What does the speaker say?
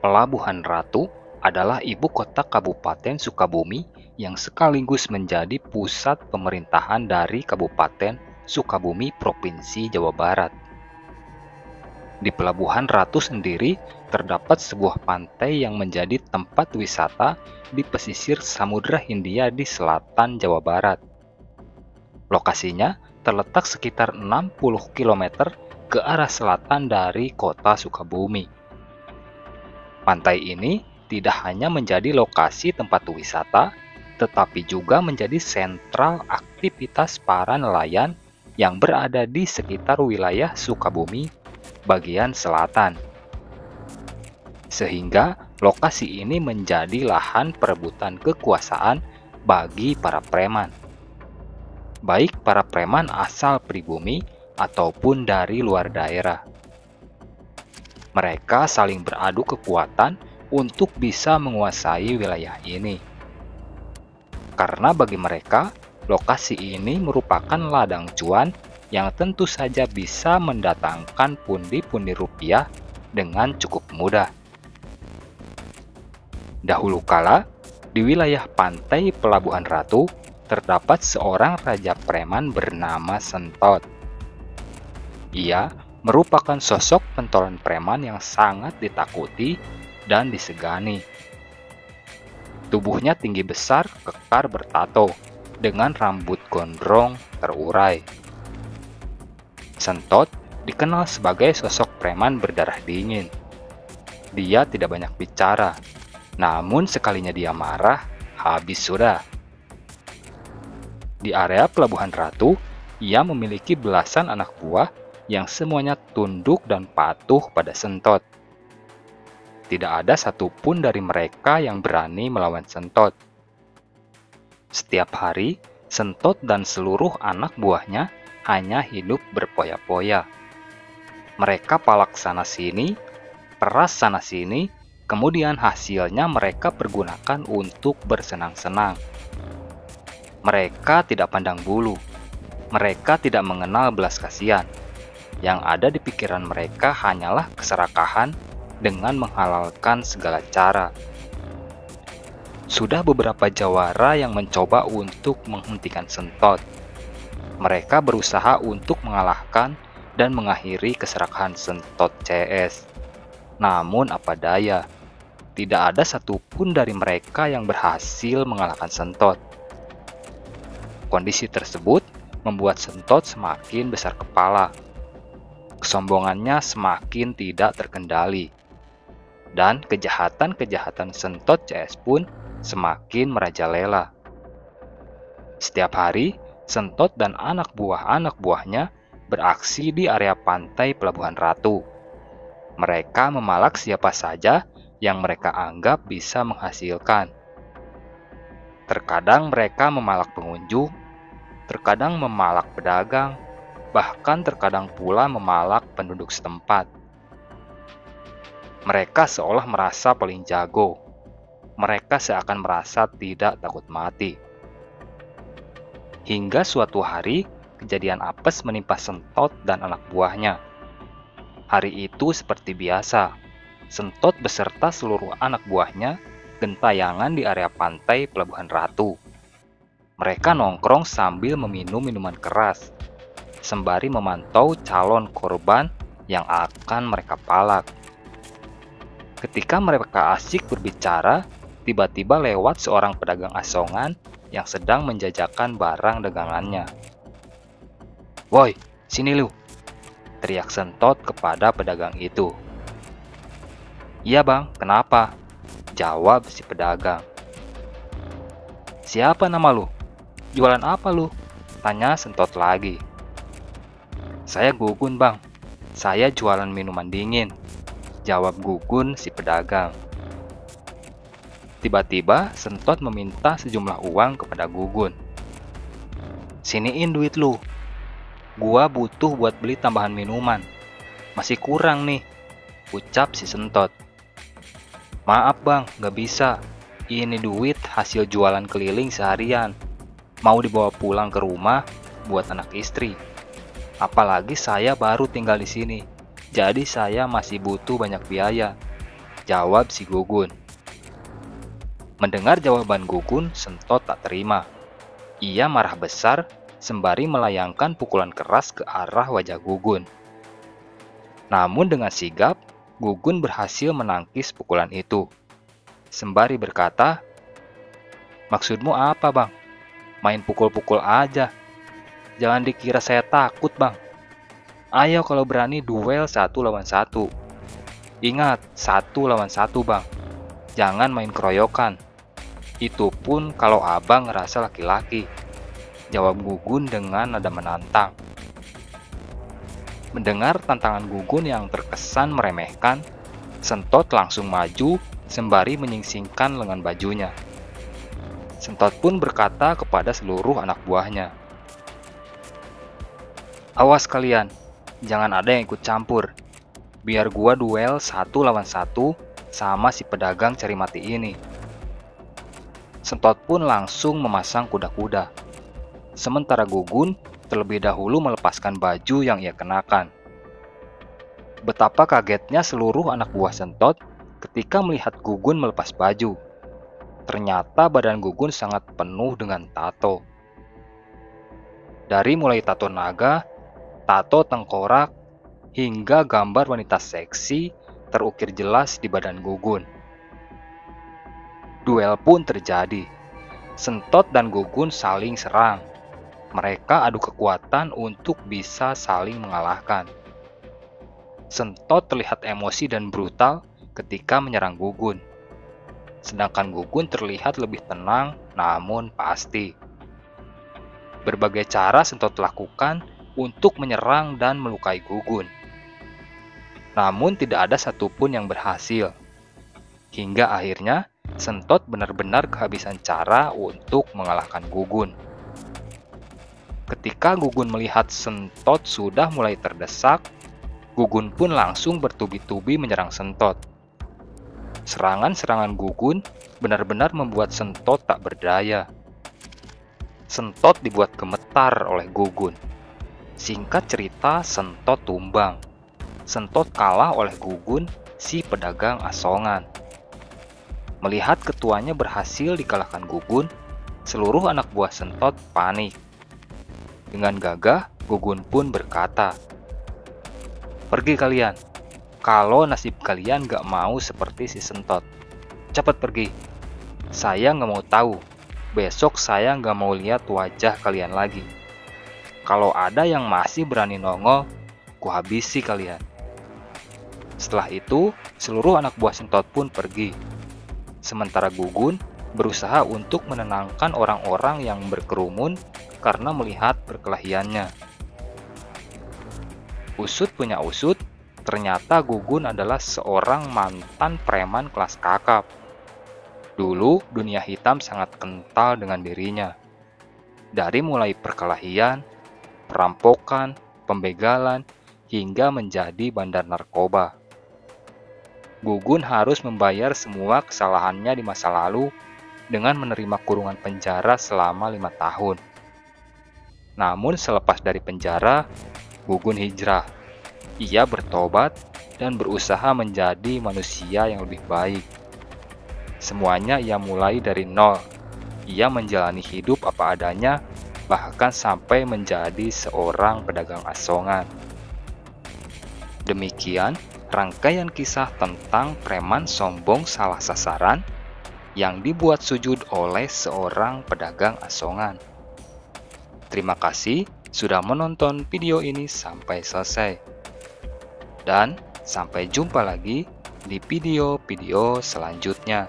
Pelabuhan Ratu adalah ibu kota Kabupaten Sukabumi yang sekaligus menjadi pusat pemerintahan dari Kabupaten Sukabumi, Provinsi Jawa Barat. Di Pelabuhan Ratu sendiri terdapat sebuah pantai yang menjadi tempat wisata di pesisir Samudra Hindia di selatan Jawa Barat. Lokasinya terletak sekitar 60 km ke arah selatan dari kota Sukabumi. Pantai ini tidak hanya menjadi lokasi tempat wisata, tetapi juga menjadi sentral aktivitas para nelayan yang berada di sekitar wilayah Sukabumi bagian selatan. Sehingga lokasi ini menjadi lahan perebutan kekuasaan bagi para preman. Baik para preman asal pribumi ataupun dari luar daerah. Mereka saling beradu kekuatan untuk bisa menguasai wilayah ini. Karena bagi mereka, lokasi ini merupakan ladang cuan yang tentu saja bisa mendatangkan pundi-pundi rupiah dengan cukup mudah. Dahulu kala, di wilayah pantai Pelabuhan Ratu, terdapat seorang raja preman bernama Sentot. Ia merupakan sosok pentolan preman yang sangat ditakuti dan disegani. Tubuhnya tinggi besar, kekar bertato, dengan rambut gondrong terurai. Sentot dikenal sebagai sosok preman berdarah dingin. Dia tidak banyak bicara, namun sekalinya dia marah, habis sudah. Di area Pelabuhan Ratu, ia memiliki belasan anak buah yang semuanya tunduk dan patuh pada Sentot. Tidak ada satupun dari mereka yang berani melawan Sentot. Setiap hari, Sentot dan seluruh anak buahnya hanya hidup berpoya-poya. Mereka palak sana-sini, peras sana-sini, kemudian hasilnya mereka pergunakan untuk bersenang-senang. Mereka tidak pandang bulu. Mereka tidak mengenal belas kasihan. Yang ada di pikiran mereka hanyalah keserakahan dengan menghalalkan segala cara. Sudah beberapa jawara yang mencoba untuk menghentikan Sentot. Mereka berusaha untuk mengalahkan dan mengakhiri keserakahan Sentot CS. Namun apa daya, tidak ada satupun dari mereka yang berhasil mengalahkan Sentot. Kondisi tersebut membuat Sentot semakin besar kepala. Kesombongannya semakin tidak terkendali. Dan kejahatan-kejahatan Sentot CS pun semakin merajalela. Setiap hari, Sentot dan anak buahnya beraksi di area pantai Pelabuhan Ratu. Mereka memalak siapa saja yang mereka anggap bisa menghasilkan. Terkadang mereka memalak pengunjung, terkadang memalak pedagang, bahkan terkadang pula memalak penduduk setempat. Mereka seolah merasa paling jago. Mereka seakan merasa tidak takut mati. Hingga suatu hari, kejadian apes menimpa Sentot dan anak buahnya. Hari itu seperti biasa, Sentot beserta seluruh anak buahnya gentayangan di area pantai Pelabuhan Ratu. Mereka nongkrong sambil meminum minuman keras, sembari memantau calon korban yang akan mereka palak. Ketika mereka asik berbicara, tiba-tiba lewat seorang pedagang asongan yang sedang menjajakan barang dagangannya. "Woi, sini lu!" teriak Sentot kepada pedagang itu. "Iya bang, kenapa?" jawab si pedagang. "Siapa nama lu? Jualan apa lu?" tanya Sentot lagi. "Saya Gugun bang, saya jualan minuman dingin," jawab Gugun si pedagang. Tiba-tiba Sentot meminta sejumlah uang kepada Gugun. "Siniin duit lu, gua butuh buat beli tambahan minuman, masih kurang nih," ucap si Sentot. "Maaf bang, gak bisa, ini duit hasil jualan keliling seharian, mau dibawa pulang ke rumah buat anak istri. Apalagi saya baru tinggal di sini, jadi saya masih butuh banyak biaya. jawab si Gugun. Mendengar jawaban Gugun, Sentot tak terima. Ia marah besar sembari melayangkan pukulan keras ke arah wajah Gugun. Namun dengan sigap, Gugun berhasil menangkis pukulan itu. Sembari berkata, "Maksudmu apa, Bang? Main pukul-pukul aja. Jangan dikira saya takut, Bang. Ayo kalau berani duel 1 lawan 1. Ingat, 1 lawan 1, Bang. Jangan main keroyokan. Itu pun kalau abang ngerasa laki-laki," jawab Gugun dengan nada menantang. Mendengar tantangan Gugun yang terkesan meremehkan, Sentot langsung maju sembari menyingsingkan lengan bajunya. Sentot pun berkata kepada seluruh anak buahnya, "Awas kalian, jangan ada yang ikut campur. Biar gua duel 1 lawan 1 sama si pedagang cari mati ini." Sentot pun langsung memasang kuda-kuda. Sementara Gugun terlebih dahulu melepaskan baju yang ia kenakan. Betapa kagetnya seluruh anak buah Sentot ketika melihat Gugun melepas baju. Ternyata badan Gugun sangat penuh dengan tato. Dari mulai tato naga, tato tengkorak, hingga gambar wanita seksi terukir jelas di badan Gugun. Duel pun terjadi. Sentot dan Gugun saling serang. Mereka adu kekuatan untuk bisa saling mengalahkan. Sentot terlihat emosi dan brutal ketika menyerang Gugun. Sedangkan Gugun terlihat lebih tenang namun pasti. Berbagai cara Sentot lakukan untuk menyerang dan melukai Gugun. Namun tidak ada satupun yang berhasil. Hingga akhirnya Sentot benar-benar kehabisan cara untuk mengalahkan Gugun. Ketika Gugun melihat Sentot sudah mulai terdesak, Gugun pun langsung bertubi-tubi menyerang Sentot. Serangan-serangan Gugun benar-benar membuat Sentot tak berdaya. Sentot dibuat gemetar oleh Gugun. Singkat cerita, Sentot tumbang. Sentot kalah oleh Gugun, si pedagang asongan. Melihat ketuanya berhasil dikalahkan Gugun, seluruh anak buah Sentot panik. Dengan gagah, Gugun pun berkata, "Pergi kalian. Kalau nasib kalian gak mau seperti si Sentot, cepat pergi. Saya gak mau tahu. Besok saya gak mau lihat wajah kalian lagi. Kalau ada yang masih berani nongol, kuhabisi kalian." Setelah itu, seluruh anak buah Sentot pun pergi. Sementara Gugun berusaha untuk menenangkan orang-orang yang berkerumun karena melihat perkelahiannya. Usut punya usut, ternyata Gugun adalah seorang mantan preman kelas kakap. Dulu, dunia hitam sangat kental dengan dirinya. Dari mulai perkelahian, perampokan, pembegalan, hingga menjadi bandar narkoba. Gugun harus membayar semua kesalahannya di masa lalu dengan menerima kurungan penjara selama 5 tahun. Namun selepas dari penjara, Gugun hijrah. Ia bertobat dan berusaha menjadi manusia yang lebih baik. Semuanya ia mulai dari nol. Ia menjalani hidup apa adanya, bahkan sampai menjadi seorang pedagang asongan. Demikian rangkaian kisah tentang preman sombong salah sasaran yang dibuat sujud oleh seorang pedagang asongan. Terima kasih sudah menonton video ini sampai selesai. Dan sampai jumpa lagi di video-video selanjutnya.